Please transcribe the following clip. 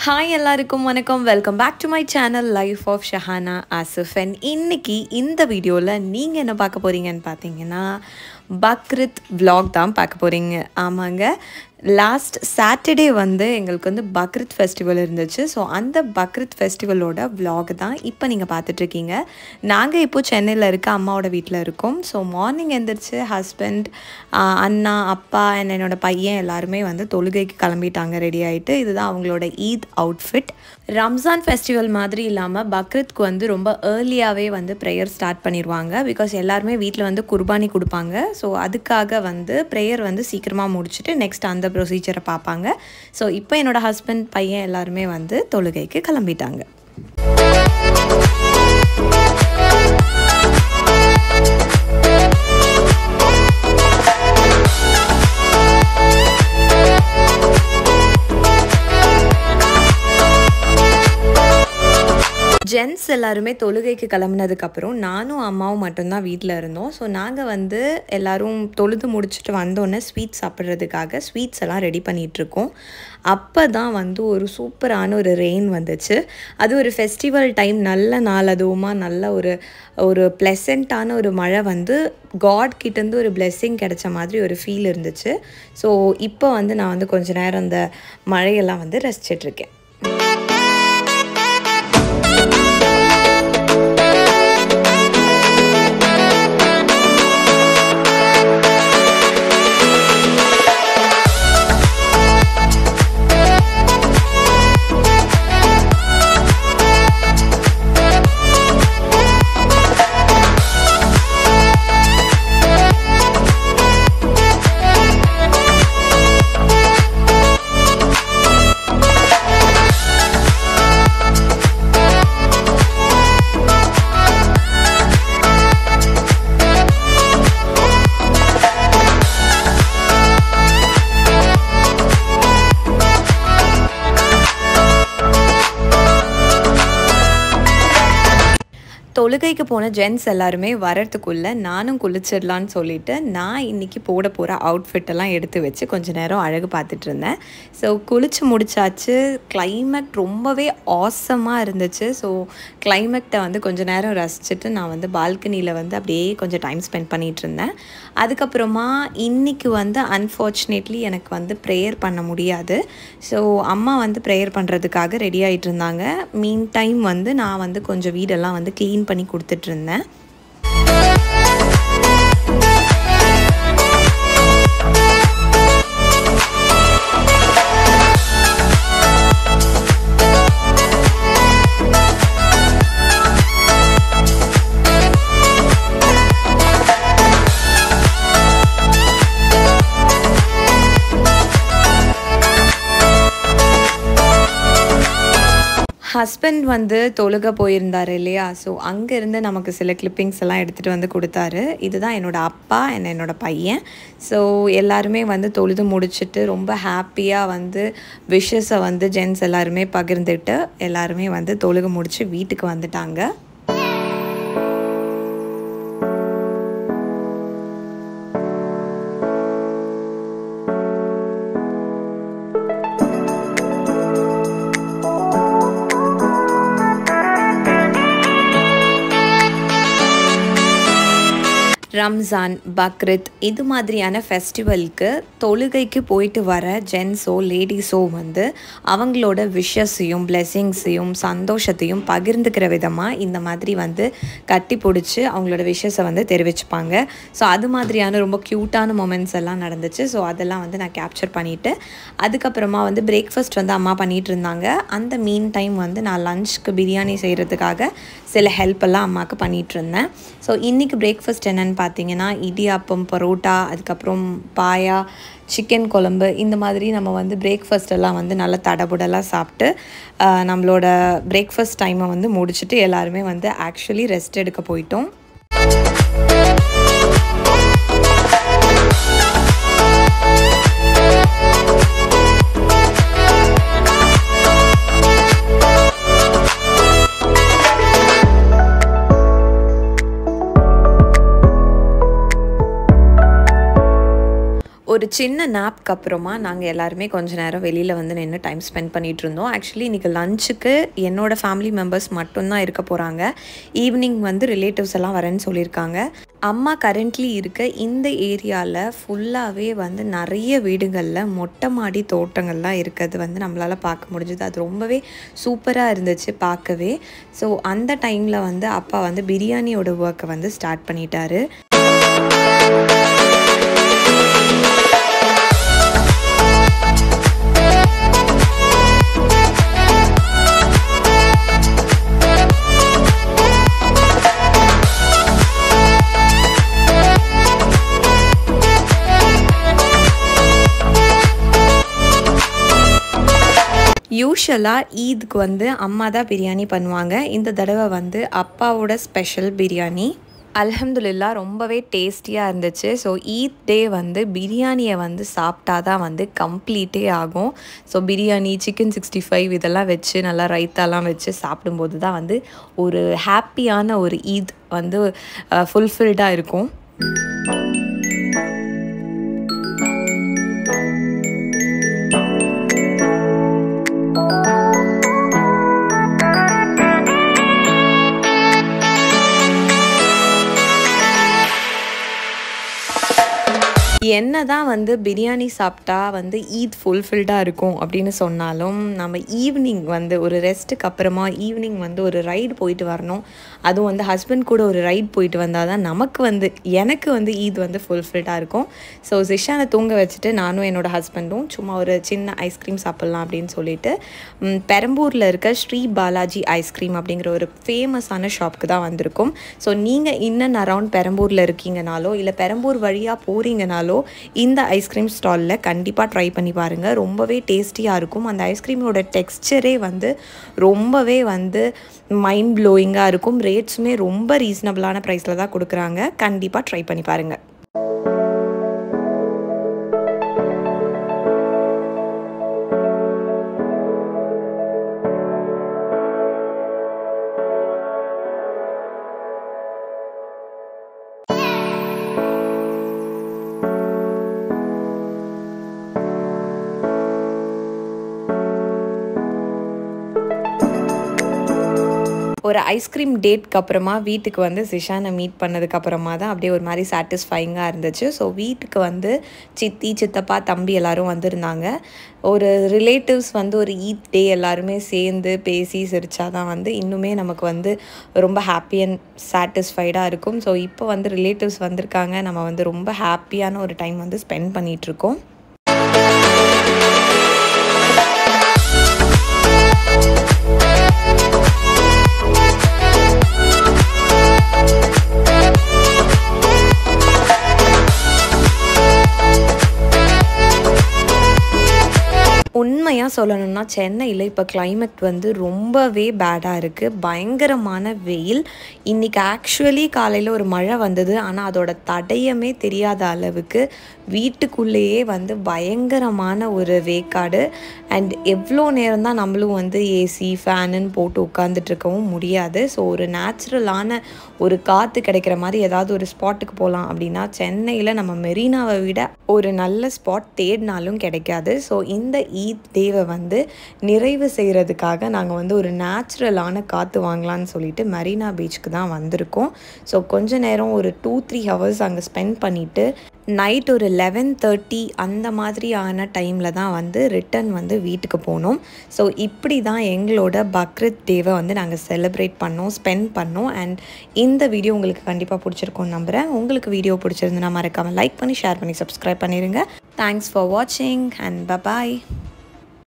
Hi எல்லாருக்கும் வணக்கம். Welcome back to my channel life of Shahana Asif. And இன்னைக்கு இந்த வீடியோவில் நீங்கள் என்ன பார்க்க போகிறீங்கன்னு பார்த்தீங்கன்னா பக்ரீத் vlog தான் பார்க்க போகிறீங்க. ஆமாங்க, லாஸ்ட் சாட்டர்டே எங்களுக்கு பக்ரீத் ஃபெஸ்டிவல் இருந்துச்சு. ஸோ அந்த பக்ரீத் ஃபெஸ்டிவலோட vlog தான் இப்போ நீங்கள் பார்த்துட்ருக்கீங்க. நாங்கள் இப்போது சென்னையில் இருக்க அம்மாவோட வீட்டில் இருக்கோம். ஸோ மார்னிங் எழுந்திரிச்சு ஹஸ்பண்ட், அண்ணா, அப்பா என்னோடய பையன் எல்லாருமே தொழுகைக்கு கிளம்பிட்டாங்க, ரெடி ஆகிட்டு. இதுதான் அவங்களோட ஈத் அவுட்ஃபிட். ரம்ஜான் ஃபெஸ்டிவல் மாதிரி இல்லாமல் பக்ரீத்க்கு ரொம்ப ஏர்லியாகவே ப்ரேயர் ஸ்டார்ட் பண்ணிடுவாங்க. பிகாஸ் எல்லாருமே வீட்டில் குர்பானி கொடுப்பாங்க. ஸோ அதுக்காக ப்ரேயர் சீக்கிரமாக முடிச்சுட்டு நெக்ஸ்ட் அந்த ப்ரொசீஜரை பார்ப்பாங்க. ஸோ இப்போ என்னோடய ஹஸ்பண்ட், பையன் எல்லாருமே தொழுகைக்கு கிளம்பிட்டாங்க. ஜென்ஸ் எல்லாருமே தொழுகைக்கு கிளம்புனதுக்கப்புறம் நானும் அம்மாவும் மட்டும்தான் வீட்டில் இருந்தோம். ஸோ நாங்கள் எல்லோரும் தொழுது முடிச்சுட்டு வந்தோடனே ஸ்வீட்ஸ் சாப்பிட்றதுக்காக ஸ்வீட்ஸ் எல்லாம் ரெடி பண்ணிகிட்ருக்கோம். அப்போ தான் ஒரு சூப்பரான ஒரு ரெயின் வந்துச்சு. அது ஒரு ஃபெஸ்டிவல் டைம், நல்ல நாள், அதுவுமா நல்ல ஒரு ப்ளசண்ட்டான ஒரு மழை காட் கிட்டேருந்து ஒரு பிளெஸ்ஸிங் கிடைச்ச மாதிரி ஒரு ஃபீல் இருந்துச்சு. ஸோ இப்போ நான் கொஞ்ச நேரம் அந்த மழையெல்லாம் ரசிச்சிட்ருக்கேன். தொழுகைக்கு போன ஜென்ஸ் எல்லாருமே வரத்துக்குள்ளே நானும் குளிச்சிடலான்னு சொல்லிவிட்டு நான் இன்றைக்கி போட போகிற அவுட்ஃபிட்டெல்லாம் எடுத்து வச்சு கொஞ்சம் நேரம் அழகு பார்த்துட்டு இருந்தேன். ஸோ குளித்து முடிச்சாச்சு. கிளைமேட் ரொம்பவே ஆசமாக இருந்துச்சு. ஸோ கிளைமேட்டை கொஞ்சம் நேரம் ரசிச்சுட்டு நான் பால்கனியில் அப்படியே கொஞ்சம் டைம் ஸ்பெண்ட் பண்ணிகிட்டு இருந்தேன். அதுக்கப்புறமா இன்றைக்கி அன்ஃபார்ச்சுனேட்லி எனக்கு ப்ரேயர் பண்ண முடியாது. ஸோ அம்மா ப்ரேயர் பண்ணுறதுக்காக ரெடி ஆகிட்டு இருந்தாங்க. மீன் டைம் நான் கொஞ்சம் வீடெல்லாம் க்ளீன் பண்ணி கொடுத்துட்டு இருந்தேன். ஹஸ்பண்ட் தொழுக போயிருந்தார் இல்லையா? ஸோ அங்கேருந்து நமக்கு சில கிளிப்பிங்ஸ் எல்லாம் எடுத்துகிட்டு கொடுத்தாரு. இதுதான் என்னோடய அப்பா என்னோடய பையன். ஸோ எல்லாருமே தொழுது முடிச்சுட்டு ரொம்ப ஹாப்பியாக விஷஸை ஜென்ஸ் எல்லாருமே பகிர்ந்துட்டு எல்லாருமே தொழுக முடிச்சு வீட்டுக்கு வந்துட்டாங்க. ரம்ஜான், பக்ரீத் இது மாதிரியான ஃபெஸ்டிவலுக்கு தொழுகைக்கு போயிட்டு வர ஜென்ஸோ லேடிஸோ அவங்களோட விஷஸையும் பிளெஸ்ஸிங்ஸையும் சந்தோஷத்தையும் பகிர்ந்துக்கிற விதமாக இந்த மாதிரி கட்டி பிடிச்சி அவங்களோட விஷஸை தெரிவிச்சுப்பாங்க. ஸோ அது மாதிரியான ரொம்ப க்யூட்டான மொமெண்ட்ஸ் எல்லாம் நடந்துச்சு. ஸோ அதெல்லாம் நான் கேப்சர் பண்ணிவிட்டு அதுக்கப்புறமா பிரேக்ஃபாஸ்ட் அம்மா பண்ணிகிட்டு இருந்தாங்க. அந்த மீன் டைம் நான் லஞ்சுக்கு பிரியாணி செய்கிறதுக்காக சில ஹெல்ப்பெல்லாம் அம்மாவுக்கு பண்ணிகிட்டு இருந்தேன். ஸோ இன்றைக்கி பிரேக்ஃபாஸ்ட் என்னென்னு பார்த்தீங்கன்னா இடியாப்பம், பரோட்டா, அதுக்கப்புறம் பாயா, சிக்கன் குழம்பு, இந்த மாதிரி நம்ம பிரேக்ஃபாஸ்ட்டெல்லாம் நல்லா தடபுடலாக சாப்பிட்டு நம்மளோட பிரேக்ஃபாஸ்ட் டைமை முடிச்சுட்டு எல்லாருமே ஆக்சுவலி ரெஸ்ட் எடுக்க போயிட்டோம். ஒரு சின்ன நாப்க்கு அப்புறமா நாங்கள் எல்லாருமே கொஞ்ச நேரம் வெளியில் வந்து நின்று டைம் ஸ்பெண்ட் பண்ணிகிட்டு இருந்தோம். ஆக்சுவலி இன்றைக்கி லஞ்சுக்கு என்னோடய ஃபேமிலி மெம்பர்ஸ் மட்டும்தான் இருக்க போகிறாங்க. ஈவினிங் வந்து ரிலேட்டிவ்ஸ் எல்லாம் வரேன்னு சொல்லியிருக்காங்க. அம்மா கரண்ட்லி இருக்க இந்த ஏரியாவில் ஃபுல்லாகவே வந்து நிறைய வீடுகளில் மொட்டை மாடி தோட்டங்கள்லாம் இருக்கிறது வந்து நம்மளால் பார்க்க முடிஞ்சுது. அது ரொம்பவே சூப்பராக இருந்துச்சு பார்க்கவே. ஸோ அந்த டைமில் வந்து அப்பா வந்து பிரியாணியோட ஒர்க்கை வந்து ஸ்டார்ட் பண்ணிட்டாரு. யூஷுவலாக ஈதுக்கு வந்து அம்மா தான் பிரியாணி பண்ணுவாங்க. இந்த தடவை வந்து அப்பாவோட ஸ்பெஷல் பிரியாணி. அல்ஹம்துலில்லா ரொம்பவே டேஸ்டியாக இருந்துச்சு. ஸோ ஈத் டே வந்து பிரியாணியை வந்து சாப்பிட்டா தான் வந்து கம்ப்ளீட்டே ஆகும். ஸோ பிரியாணி, சிக்கன் 65 இதெல்லாம் வச்சு நல்லா ரைத்தாலாம் வச்சு சாப்பிடும்போது தான் வந்து ஒரு ஹாப்பியான ஒரு ஈத் வந்து ஃபுல்ஃபில்டாக இருக்கும். என்ன தான் வந்து பிரியாணி சாப்பிட்டா வந்து ஈத் ஃபுல்ஃபில்டாக இருக்கும் அப்படின்னு சொன்னாலும் நம்ம ஈவினிங் வந்து ஒரு ரெஸ்ட்டுக்கு அப்புறமா ஈவினிங் வந்து ஒரு ரைடு போயிட்டு வரணும். அதுவும் வந்து ஹஸ்பண்ட் கூட ஒரு ரைட் போயிட்டு வந்தால் தான் எனக்கு வந்து ஈத் வந்து ஃபுல்ஃபில்டாக இருக்கும். ஸோ ஜிஷானை தூங்க வச்சுட்டு நானும் என்னோடய ஹஸ்பண்டும் சும்மா ஒரு சின்ன ஐஸ்கிரீம் சாப்பிட்லாம் அப்படின்னு சொல்லிட்டு பெரம்பூரில் இருக்க ஸ்ரீ பாலாஜி ஐஸ்கிரீம் அப்படிங்கிற ஒரு ஃபேமஸான ஷாப்புக்கு தான் வந்திருக்கும். ஸோ நீங்கள் இன்னும் அரவுண்ட் பெரம்பூரில் இருக்கீங்கனாலோ இல்லை பெரம்பூர் வழியாக போகிறீங்கனாலோ இந்த ஐஸ்கிரீம் ஸ்டாலில் கண்டிப்பாக ட்ரை பண்ணி பாருங்கள். ரொம்பவே டேஸ்டியாக இருக்கும். அந்த ஐஸ்கிரீமோட டெக்ஸ்சரே வந்து ரொம்பவே வந்து மைண்ட் ப்ளோயிங்காக இருக்கும். ரேட்ஸுமே ரொம்ப ரீசனபிளான ப்ரைஸில் தான் கொடுக்குறாங்க. கண்டிப்பாக ட்ரை பண்ணி பாருங்கள். ஒரு ஐஸ்கிரீம் டேட்க்கு அப்புறமா வீட்டுக்கு வந்து ஜிஷானை மீட் பண்ணதுக்கப்புறமா தான் அப்படியே ஒரு மாதிரி சாட்டிஸ்ஃபைங்காக இருந்துச்சு. ஸோ வீட்டுக்கு வந்து சித்தி, சித்தப்பா, தம்பி எல்லோரும் வந்திருந்தாங்க. ஒரு ரிலேட்டிவ்ஸ் வந்து ஒரு ஈத் டே எல்லாருமே சேர்ந்து பேசி சிரிச்சா தான் வந்து இன்னுமே நமக்கு வந்து ரொம்ப ஹாப்பி அண்ட் சாட்டிஸ்ஃபைடாக இருக்கும். ஸோ இப்போ வந்து ரிலேட்டிவ்ஸ் வந்திருக்காங்க. நம்ம வந்து ரொம்ப ஹாப்பியான ஒரு டைம் வந்து ஸ்பெண்ட் பண்ணிகிட்ருக்கோம். உண்மையாக சொல்லணும்னா சென்னையில் இப்போ கிளைமேட் வந்து ரொம்பவே பேடாக இருக்குது. பயங்கரமான வெயில். இன்றைக்கி ஆக்சுவலி காலையில் ஒரு மழை வந்தது. ஆனால் அதோட தடயமே தெரியாத அளவுக்கு வீட்டுக்குள்ளேயே வந்து பயங்கரமான ஒரு வேக்காடு. அண்ட் எவ்வளோ நேரம் தான் நம்மளும் வந்து ஏசி ஃபேனுன்னு போட்டு உட்காந்துட்ருக்கவும் முடியாது. ஸோ ஒரு நேச்சுரலான ஒரு காற்று கிடைக்கிற மாதிரி ஏதாவது ஒரு ஸ்பாட்டுக்கு போகலாம் அப்படின்னா சென்னையில் நம்ம மெரினாவை விட ஒரு நல்ல ஸ்பாட் தேடினாலும் கிடைக்காது. ஸோ இந்த ஈத் டேவை வந்து நிறைவு செய்கிறதுக்காக நாங்கள் வந்து ஒரு நேச்சுரலான காற்று வாங்கலான்னு சொல்லிட்டு மெரினா பீச்சுக்கு தான் வந்திருக்கோம். ஸோ கொஞ்ச நேரம் ஒரு 2-3 ஹவர்ஸ் அங்கே ஸ்பெண்ட் பண்ணிவிட்டு நைட் ஒரு 11:30 அந்த மாதிரியான டைமில் தான் வந்து ரிட்டன் வந்து வீட்டுக்கு போனோம். ஸோ இப்படி தான் எங்களோட பக்ரீத் டேவை வந்து நாங்கள் செலிப்ரேட் பண்ணோம், ஸ்பெண்ட் பண்ணோம். அண்ட் இந்த வீடியோ உங்களுக்கு கண்டிப்பாக பிடிச்சிருக்கும்னு நம்புகிறேன். உங்களுக்கு வீடியோ பிடிச்சிருந்துன்னா மறக்காமல் லைக் பண்ணி, ஷேர் பண்ணி, சப்ஸ்கிரைப் பண்ணிடுங்க. தேங்க்ஸ் ஃபார் வாட்சிங் அண்ட் பபாய்.